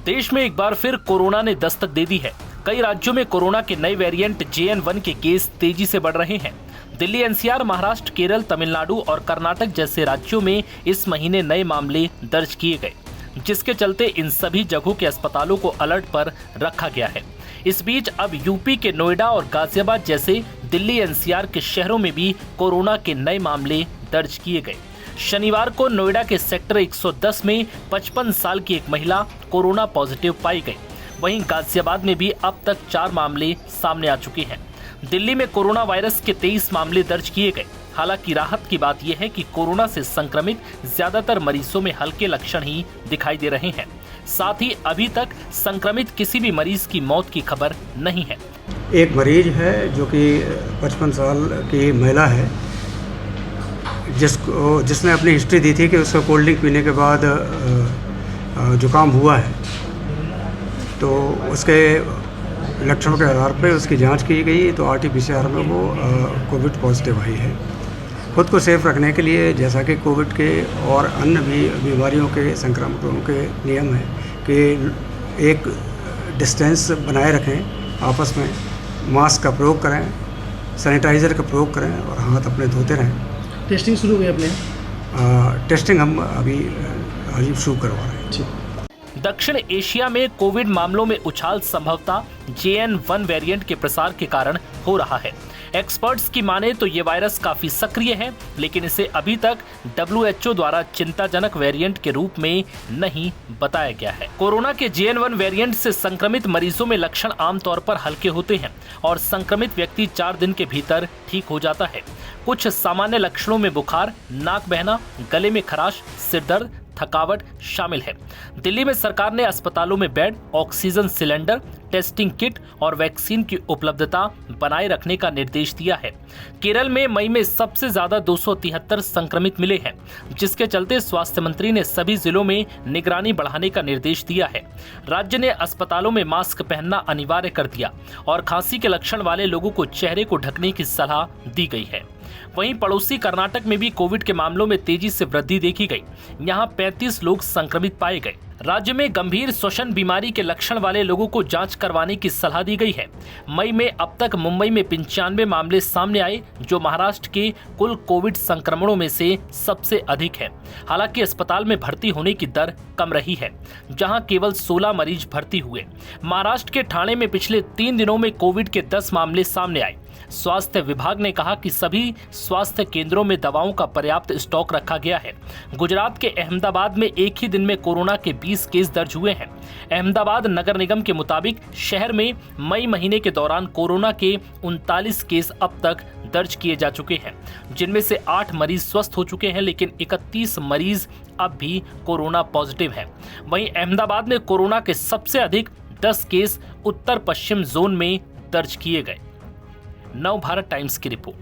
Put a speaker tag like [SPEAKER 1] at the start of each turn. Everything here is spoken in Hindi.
[SPEAKER 1] देश में एक बार फिर कोरोना ने दस्तक दे दी है। कई राज्यों में कोरोना के नए वेरिएंट JN1 के केस तेजी से बढ़ रहे हैं। दिल्ली, NCR, महाराष्ट्र, केरल, तमिलनाडु और कर्नाटक जैसे राज्यों में इस महीने नए मामले दर्ज किए गए, जिसके चलते इन सभी जगहों के अस्पतालों को अलर्ट पर रखा गया है। इस बीच अब यूपी के नोएडा और गाजियाबाद जैसे दिल्ली, NCR के शहरों में भी कोरोना के नए मामले दर्ज किए गए। शनिवार को नोएडा के सेक्टर 110 में 55 साल की एक महिला कोरोना पॉजिटिव पाई गई। वहीं गाजियाबाद में भी अब तक 4 मामले सामने आ चुके हैं। दिल्ली में कोरोना वायरस के 23 मामले दर्ज किए गए। हालांकि राहत की बात यह है कि कोरोना से संक्रमित ज्यादातर मरीजों में हल्के लक्षण ही दिखाई दे रहे हैं। साथ ही अभी तक संक्रमित किसी भी मरीज की मौत की खबर नहीं है।
[SPEAKER 2] एक मरीज है जो कि 55 साल की महिला है, जिसने अपनी हिस्ट्री दी थी कि उसको कोल्ड ड्रिंक पीने के बाद जुकाम हुआ है। तो उसके लक्षणों के आधार पर उसकी जांच की गई तो RT-PCR में वो कोविड पॉजिटिव आई है। खुद को सेफ रखने के लिए, जैसा कि कोविड के और अन्य भी बीमारियों के संक्रमणों के नियम है कि एक डिस्टेंस बनाए रखें, आपस में मास्क का प्रयोग करें, सैनिटाइज़र का प्रयोग करें और हाथ अपने धोते रहें।
[SPEAKER 3] टेस्टिंग शुरू हो गई अपने?
[SPEAKER 2] टेस्टिंग हम अभी शुरू करवा रहे हैं।
[SPEAKER 1] दक्षिण एशिया में कोविड मामलों में उछाल संभवतः JN1 वेरिएंट के प्रसार के कारण हो रहा है। एक्सपर्ट्स की माने तो ये वायरस काफी सक्रिय है, लेकिन इसे अभी तक WHO द्वारा चिंताजनक वेरिएंट के रूप में नहीं बताया गया है। कोरोना के JN1 वेरिएंट से संक्रमित मरीजों में लक्षण आमतौर पर हल्के होते हैं और संक्रमित व्यक्ति 4 दिन के भीतर ठीक हो जाता है। कुछ सामान्य लक्षणों में बुखार, नाक बहना, गले में खराश, सिर दर्द, थकावट शामिल है। दिल्ली में सरकार ने अस्पतालों में bed, oxygen cylinder, testing kit और वैक्सीन की उपलब्धता बनाए रखने का निर्देश दिया है। केरल में मई में सबसे ज्यादा 273 संक्रमित मिले हैं, जिसके चलते स्वास्थ्य मंत्री ने सभी जिलों में निगरानी बढ़ाने का निर्देश दिया है। राज्य ने अस्पतालों में मास्क पहनना अनिवार्य कर दिया और खांसी के लक्षण वाले लोगों को चेहरे को ढकने की सलाह दी गई है। वहीं पड़ोसी कर्नाटक में भी कोविड के मामलों में तेजी से वृद्धि देखी गई। यहां 35 लोग संक्रमित पाए गए। राज्य में गंभीर श्वसन बीमारी के लक्षण वाले लोगों को जांच करवाने की सलाह दी गई है। मई में अब तक मुंबई में 95 मामले सामने आए, जो महाराष्ट्र के कुल कोविड संक्रमणों में से सबसे अधिक है। हालांकि अस्पताल में भर्ती होने की दर कम रही है, जहां केवल 16 मरीज भर्ती हुए। महाराष्ट्र के ठाणे में पिछले 3 दिनों में कोविड के 10 मामले सामने आए। स्वास्थ्य विभाग ने कहा कि सभी स्वास्थ्य केंद्रों में दवाओं का पर्याप्त स्टॉक रखा गया है। गुजरात के अहमदाबाद में एक ही दिन में कोरोना के 20 केस दर्ज हुए हैं। अहमदाबाद नगर निगम के मुताबिक शहर में मई महीने के दौरान कोरोना के 39 केस अब तक दर्ज किए जा चुके हैं, जिनमें से 8 मरीज स्वस्थ हो चुके हैं, लेकिन 31 मरीज अब भी कोरोना पॉजिटिव हैं। वहीं अहमदाबाद में कोरोना के सबसे अधिक 10 केस उत्तर पश्चिम जोन में दर्ज किए गए। नव भारत टाइम्स की रिपोर्ट।